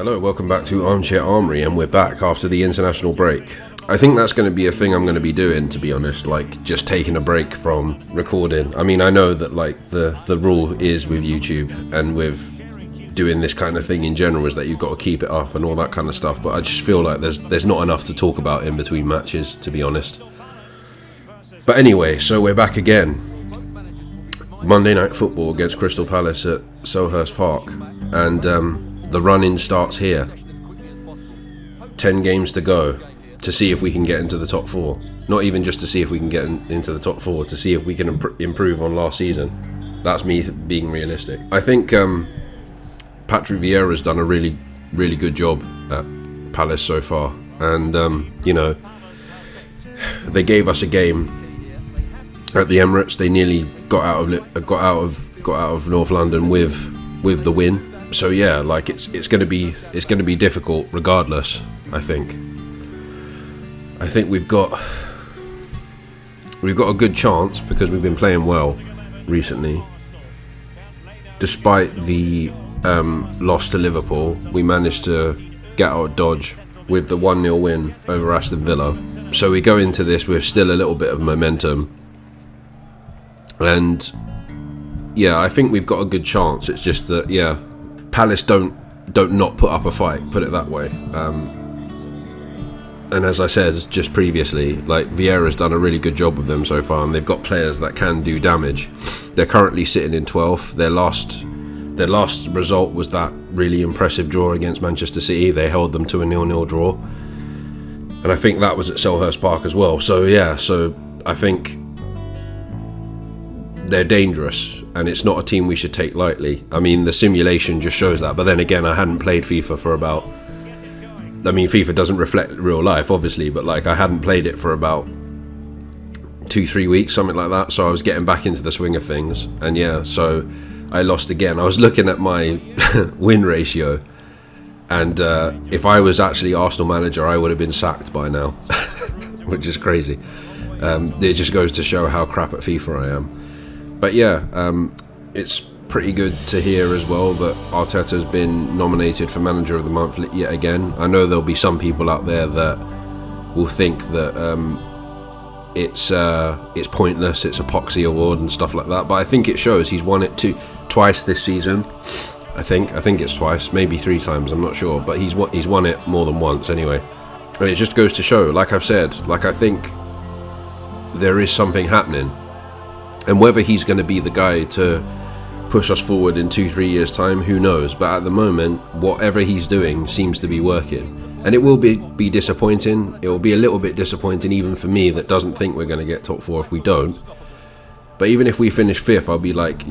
Hello, welcome back to Armchair Armory, and we're back after the international break. I think that's going to be a thing I'm going to be doing, to be honest, like just taking a break from recording. I mean, I know that like the rule is with YouTube and with doing this kind of thing in general is that you've got to keep it up and all that kind of stuff, but I just feel like there's not enough to talk about in between matches, to be honest. But anyway, so we're back again. Monday Night Football against Crystal Palace at Selhurst Park, and the run-in starts here. 10 games to go to see if we can get into the top four. Not even just to see if we can get into the top four, to see if we can improve on last season. That's me being realistic. I think Patrick Vieira's done a really, really good job at Palace so far, and they gave us a game at the Emirates. They nearly got out of North London with the win. So yeah, like it's going to be difficult regardless. I think we've got a good chance because we've been playing well recently. Despite the loss to Liverpool, we managed to get out of dodge with the 1-0 win over Aston Villa. So we go into this with still a little bit of momentum, and yeah, I think we've got a good chance. It's just that Palace don't not put up a fight, put it that way. And as I said just previously, like Vieira's done a really good job with them so far, and they've got players that can do damage. They're currently sitting in 12th. Their last result was that really impressive draw against Manchester City. They held them to a 0-0 draw, and I think that was at Selhurst Park as well. So yeah, I think they're dangerous, and it's not a team we should take lightly. I mean, the simulation just shows that. But then again, I hadn't played FIFA for about... I mean, FIFA doesn't reflect real life, obviously, but like I hadn't played it for about 2-3 weeks, something like that. So I was getting back into the swing of things, and yeah, so I lost again. I was looking at my win ratio, and if I was actually Arsenal manager, I would have been sacked by now, which is crazy. It just goes to show how crap at FIFA I am. But yeah, it's pretty good to hear as well that Arteta's been nominated for Manager of the Month yet again. I know there'll be some people out there that will think that it's pointless, it's a Poxy award and stuff like that, but I think it shows he's won it twice this season. I think it's twice, maybe 3 times, I'm not sure, but he's won it more than once anyway. And it just goes to show, like I've said, like I think there is something happening. And whether he's going to be the guy to push us forward in 2-3 years' time, who knows? But at the moment, whatever he's doing seems to be working. And it will be disappointing. It will be a little bit disappointing even for me that doesn't think we're going to get top 4 if we don't. But even if we finish 5th, I'll be like,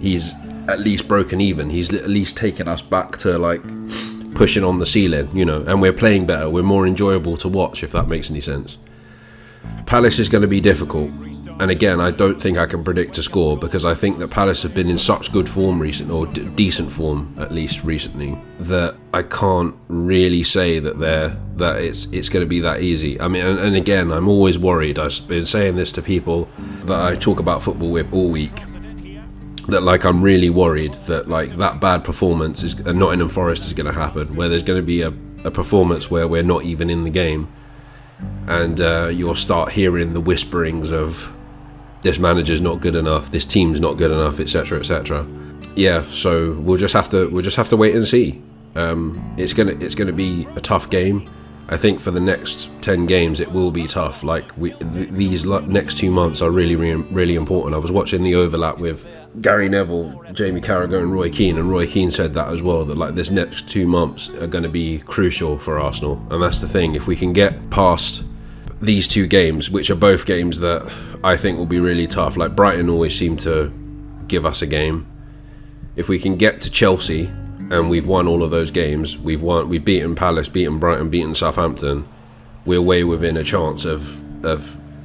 he's at least broken even. He's at least taken us back to like pushing on the ceiling, and we're playing better. We're more enjoyable to watch, if that makes any sense. Palace is going to be difficult. And again, I don't think I can predict a score because I think that Palace have been in such good form recently, or decent form at least recently, that I can't really say that it's going to be that easy. I mean, and again, I'm always worried. I've been saying this to people that I talk about football with all week, that like I'm really worried that like that bad performance is Nottingham Forest is going to happen, where there's going to be a performance where we're not even in the game, and you'll start hearing the whisperings of this manager's not good enough, this team's not good enough, etc., etc. Yeah, so we'll just have to wait and see. It's gonna be a tough game. I think for the next 10 games it will be tough. Like these next 2 months are really, really, really important. I was watching the overlap with Gary Neville, Jamie Carragher and Roy Keane, and Roy Keane said that as well, that like this next 2 months are going to be crucial for Arsenal. And that's the thing, if we can get past these 2 games, which are both games that I think will be really tough. Like Brighton always seem to give us a game. If we can get to Chelsea and we've won all of those games, we've beaten Palace, beaten Brighton, beaten Southampton, we're way within a chance of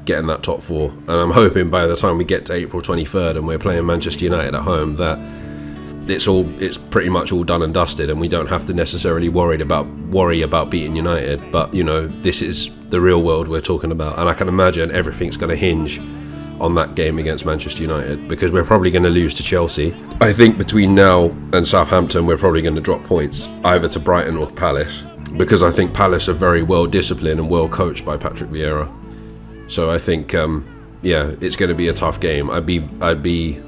getting that top 4. And I'm hoping by the time we get to April 23rd and we're playing Manchester United at home that it's pretty much all done and dusted, and we don't have to necessarily worry about beating United. But this is the real world we're talking about, and I can imagine everything's going to hinge on that game against Manchester United, because we're probably going to lose to Chelsea. I think between now and Southampton we're probably going to drop points either to Brighton or Palace, because I think Palace are very well disciplined and well coached by Patrick Vieira. So I think it's going to be a tough game. I'd be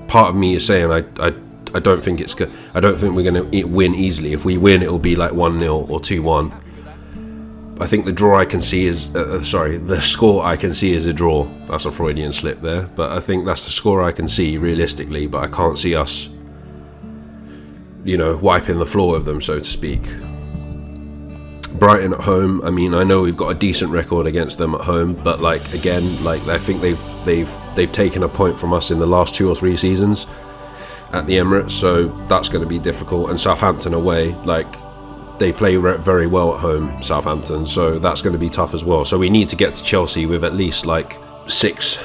part of me is saying I don't think it's good. I don't think we're going to win easily. If we win, it'll be like 1-0 or 2-1. I think the draw I can see is the score I can see is a draw. That's a Freudian slip there, but I think that's the score I can see realistically. But I can't see us, wiping the floor with them, so to speak. Brighton at home. I mean, I know we've got a decent record against them at home, but I think they've taken a point from us in the last 2 or 3 seasons at the Emirates, so that's going to be difficult. And Southampton away, they play very well at home, Southampton, so that's going to be tough as well. So we need to get to Chelsea with at least 6,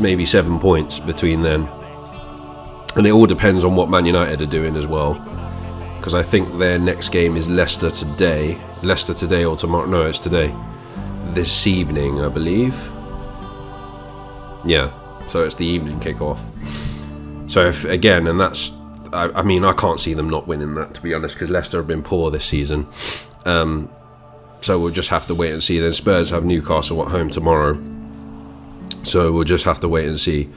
maybe 7 points between then. And it all depends on what Man United are doing as well, because I think their next game is Leicester today or tomorrow. No, it's today, this evening, I believe. Yeah, so it's the evening kickoff. So I can't see them not winning that, to be honest, because Leicester have been poor this season. So we'll just have to wait and see. Then Spurs have Newcastle at home tomorrow, so we'll just have to wait and see.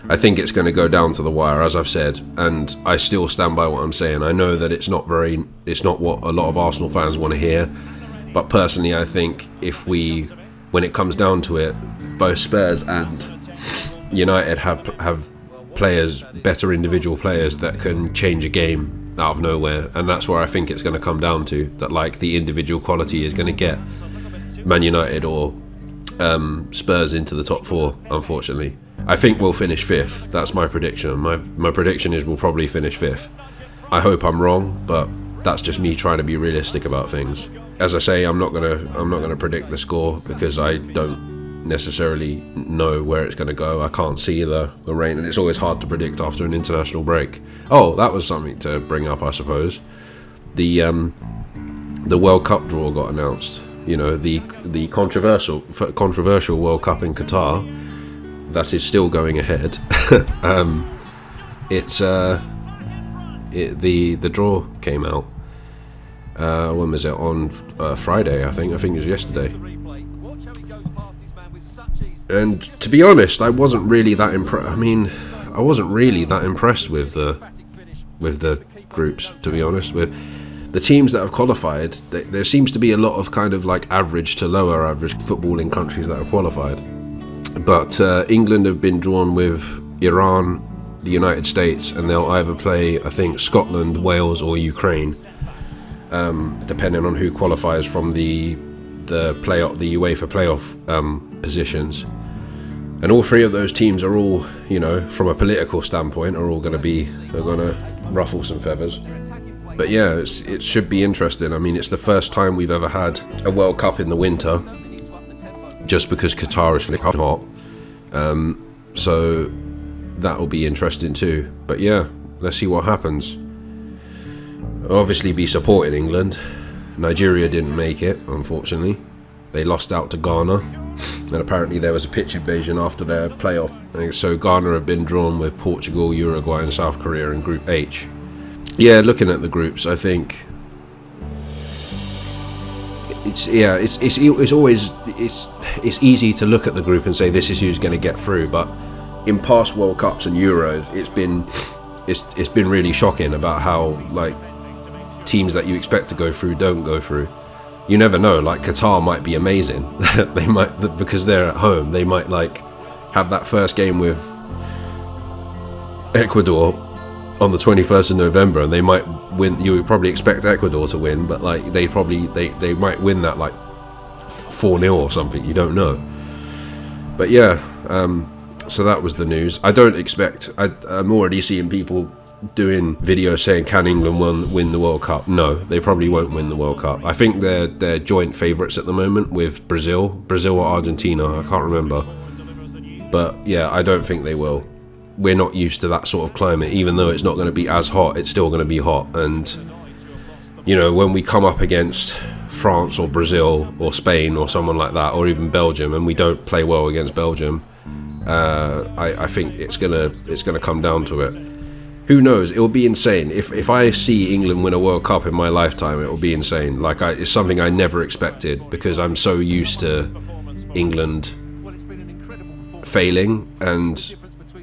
I think it's going to go down to the wire, as I've said, and I still stand by what I'm saying. I know that it's not what a lot of Arsenal fans want to hear, but personally I think when it comes down to it, both Spurs and United have players, better individual players that can change a game out of nowhere, and that's where I think it's going to come down to, that the individual quality is going to get Man United or Spurs into the top 4. Unfortunately, I think we'll finish 5th. That's my prediction. My prediction is we'll probably finish 5th. I hope I'm wrong, but that's just me trying to be realistic about things. As I say, I'm not gonna predict the score, because I don't necessarily know where it's going to go. I can't see the rain, and it's always hard to predict after an international break. Oh, that was something to bring up, I suppose. The World Cup draw got announced. The controversial World Cup in Qatar that is still going ahead. The draw came out. When was it? On Friday, I think. I think it was yesterday. And to be honest, I wasn't really that impressed. I wasn't really that impressed with the groups, to be honest. With the teams that have qualified, there seems to be a lot of kind of average to lower average footballing countries that have qualified. But England have been drawn with Iran, the United States, and they'll either play, I think, Scotland, Wales, or Ukraine, depending on who qualifies from the UEFA playoff positions. And all 3 of those teams are all, from a political standpoint, are all going to ruffle some feathers. But yeah, it should be interesting. It's the first time we've ever had a World Cup in the winter, just because Qatar is flick hot. So that will be interesting too. But yeah, let's see what happens. I'll obviously be supporting England. Nigeria didn't make it, unfortunately. They lost out to Ghana, and apparently there was a pitch invasion after their playoff. And so Ghana have been drawn with Portugal, Uruguay, and South Korea in Group H. Yeah, looking at the groups, I think it's easy to look at the group and say this is who's going to get through. But in past World Cups and Euros, it's been really shocking about how teams that you expect to go through don't go through. You never know. Qatar might be amazing. They might, because they're at home, they might have that first game with Ecuador on the 21st of November, and they might win. You would probably expect Ecuador to win, but they might win that 4-0 or something. You don't know. But yeah, so that was the news. I don't expect. I'm already seeing people doing videos saying, can England win the World Cup? No, they probably won't win the World Cup. I think they're joint favourites at the moment with Brazil or Argentina, I can't remember. But yeah, I don't think they will. We're not used to that sort of climate. Even though it's not going to be as hot, it's still going to be hot. And when we come up against France or Brazil or Spain or someone like that, or even Belgium, and we don't play well against Belgium, I think it's gonna come down to it. Who knows? It will be insane. If I see England win a World Cup in my lifetime, it will be insane. Like it's something I never expected because I'm so used to England failing. And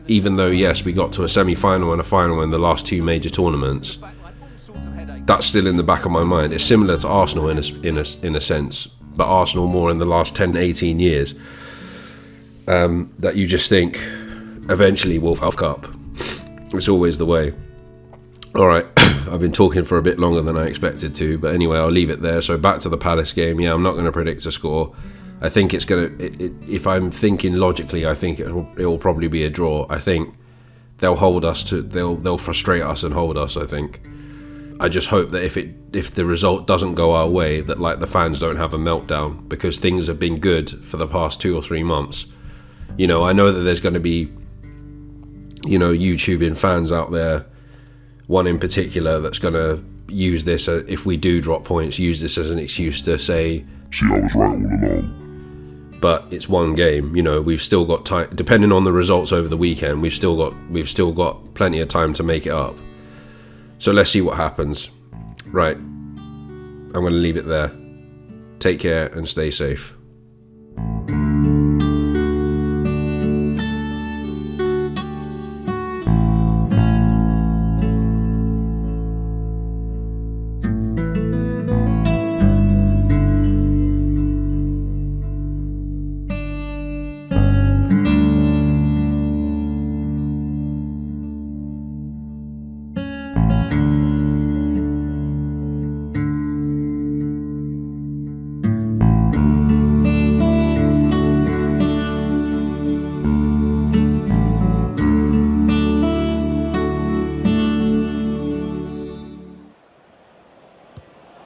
even though yes, we got to a semi-final and a final in the last two major tournaments, that's still in the back of my mind. It's similar to Arsenal in a sense, but Arsenal more in the last 10, 18 years. That you just think eventually we'll have Cup. It's always the way. Alright, I've been talking for a bit longer than I expected to, but anyway, I'll leave it there. So back to the Palace game. Yeah, I'm not going to predict a score. I think it's going to... If I'm thinking logically, I think it will probably be a draw. I think they'll hold us to... They'll frustrate us and hold us, I think. I just hope that if the result doesn't go our way, that like the fans don't have a meltdown, because things have been good for the past 2 or 3 months. You know, I know that there's going to be, you know, YouTubing fans out there, one in particular that's going to use this, if we do drop points, use this as an excuse to say, see, I was right all along. But it's one game, you know, we've still got time, depending on the results over the weekend, we've still got plenty of time to make it up. So let's see what happens. Right, I'm going to leave it there. Take care and stay safe.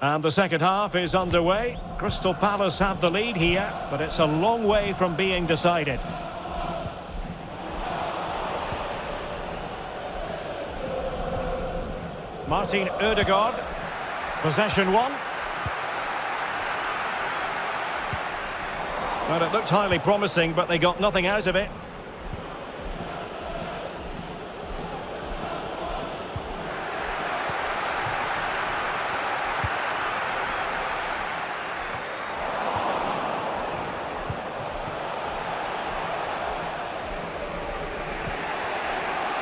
And the second half is underway. Crystal Palace have the lead here, but it's a long way from being decided. Martin Ødegaard. Possession one. Well, it looked highly promising, but they got nothing out of it.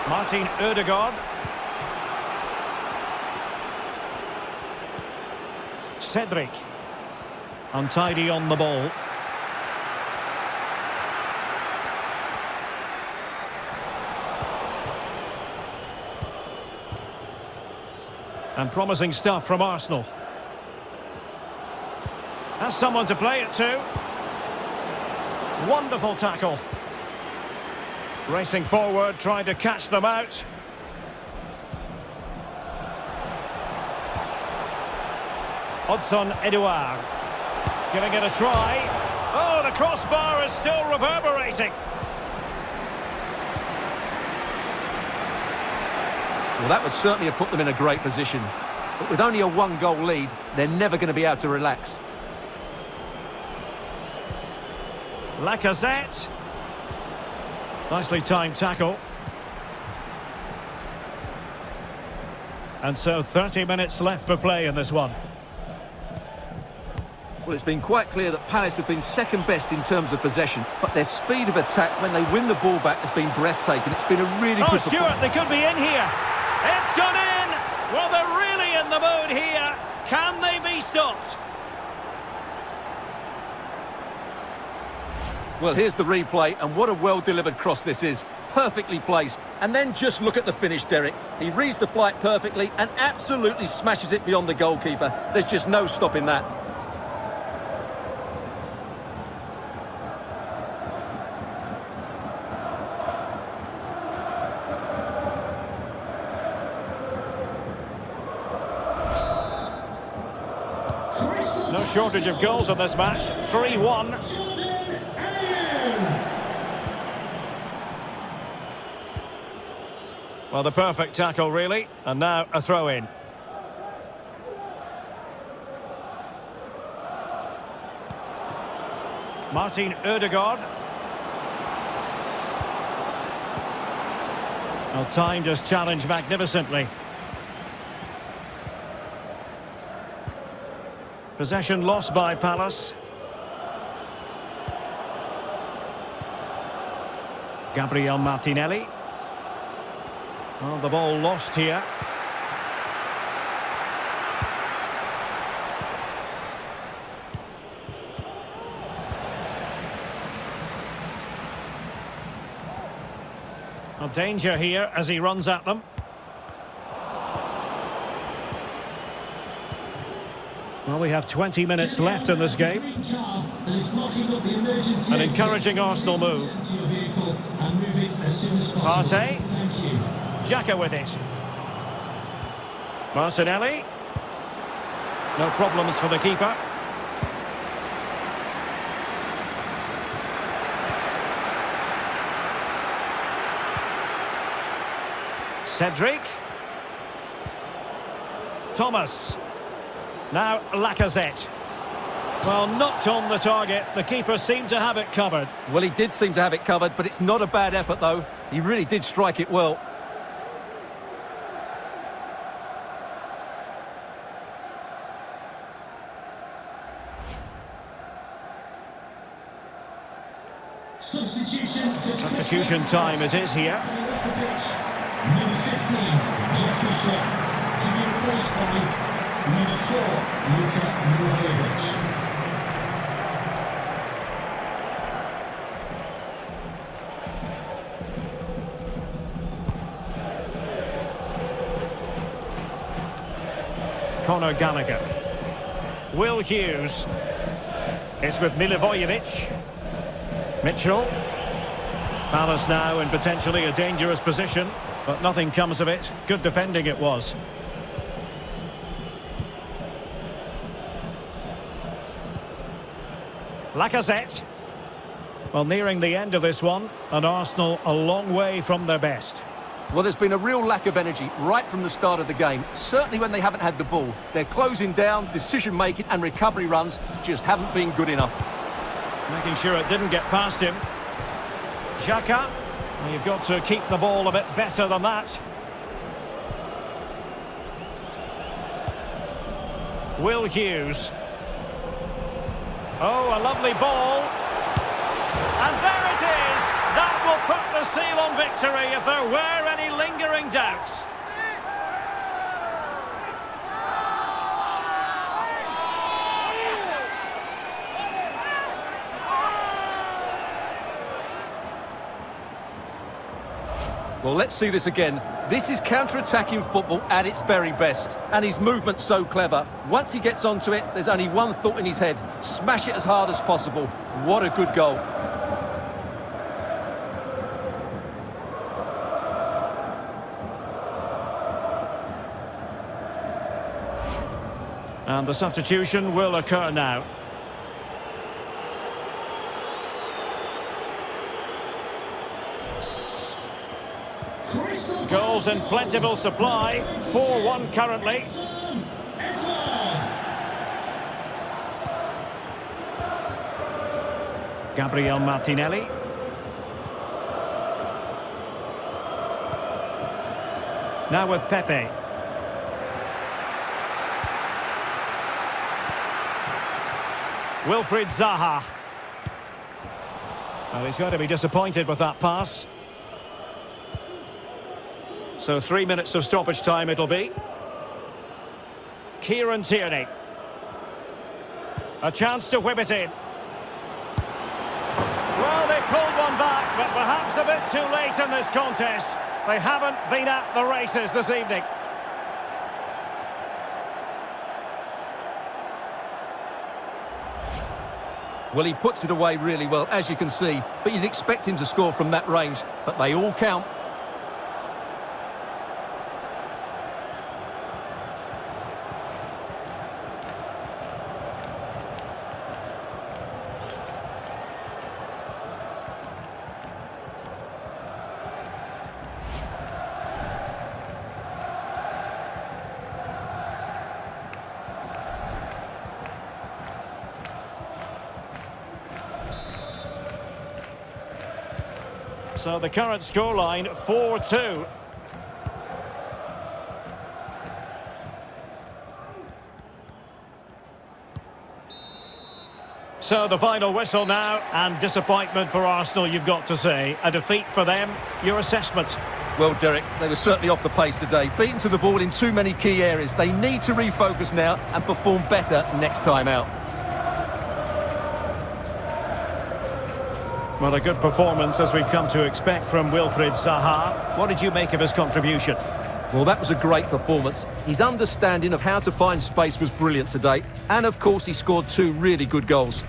Martin Ødegaard. Cedric. Untidy on the ball. And promising stuff from Arsenal. Has someone to play it to. Wonderful tackle. Racing forward, trying to catch them out. Odsonne Edouard. Giving it a try. Oh, the crossbar is still reverberating. Well, that would certainly have put them in a great position. But with only a one-goal lead, they're never going to be able to relax. Lacazette. Nicely timed tackle. And so 30 minutes left for play in this one. Well, it's been quite clear that Palace have been second best in terms of possession, but their speed of attack when they win the ball back has been breathtaking. It's been a really good performance. Stuart, they could be in here. It's gone in! Well, they're really in the mood here. Can they be stopped? Well, here's the replay, and what a well-delivered cross this is. Perfectly placed. And then just look at the finish, Derek. He reads the flight perfectly and absolutely smashes it beyond the goalkeeper. There's just no stopping that. No shortage of goals in this match. 3-1. Well, the perfect tackle, really. And now a throw-in. Martin Ødegaard. Well, timed his challenge magnificently. Possession lost by Palace. Gabriel Martinelli. Well, the ball lost here. A danger here as he runs at them. Well, we have 20 minutes left in this game. An encouraging Arsenal move. Partey. Xhaka with it. Martinelli. No problems for the keeper. Cedric. Thomas. Now Lacazette. Well, knocked on the target. The keeper seemed to have it covered. Well, he did seem to have it covered, but it's not a bad effort, though. He really did strike it well. Substitution time it is here. Number 15, Jeffrey Schlupp, to be replaced by number 4, Luka Milivojevic. Conor Gallagher. Will Hughes. It's with Milivojevic. Mitchell. Palace now in potentially a dangerous position, but nothing comes of it. Good defending it was. Lacazette. Well, nearing the end of this one, and Arsenal a long way from their best. Well, there's been a real lack of energy right from the start of the game. Certainly when they haven't had the ball. They're closing down, decision-making and recovery runs just haven't been good enough. Making sure it didn't get past him. Xhaka. Well, you've got to keep the ball a bit better than that. Will Hughes. Oh, a lovely ball. And there it is! That will put the seal on victory if there were any lingering doubts. Well, let's see this again. This is counter-attacking football at its very best. And his movement's so clever. Once he gets onto it, there's only one thought in his head. Smash it as hard as possible. What a good goal. And the substitution will occur now. Goals in plentiful supply. 4-1 currently. Gabriel Martinelli. Now with Pepe. Wilfried Zaha. Well, he's going to be disappointed with that pass. So 3 minutes of stoppage time it'll be. Kieran Tierney. A chance to whip it in. Well, they pulled one back, but perhaps a bit too late in this contest. They haven't been at the races this evening. Well, he puts it away really well, as you can see. But you'd expect him to score from that range. But they all count. So the current scoreline, 4-2. So the final whistle now, and disappointment for Arsenal, you've got to say. A defeat for them. Your assessment? Well, Derek, they were certainly off the pace today. Beaten to the ball in too many key areas. They need to refocus now and perform better next time out. Well, a good performance as we've come to expect from Wilfried Zaha. What did you make of his contribution? Well, that was a great performance. His understanding of how to find space was brilliant today. And, of course, he scored 2 really good goals.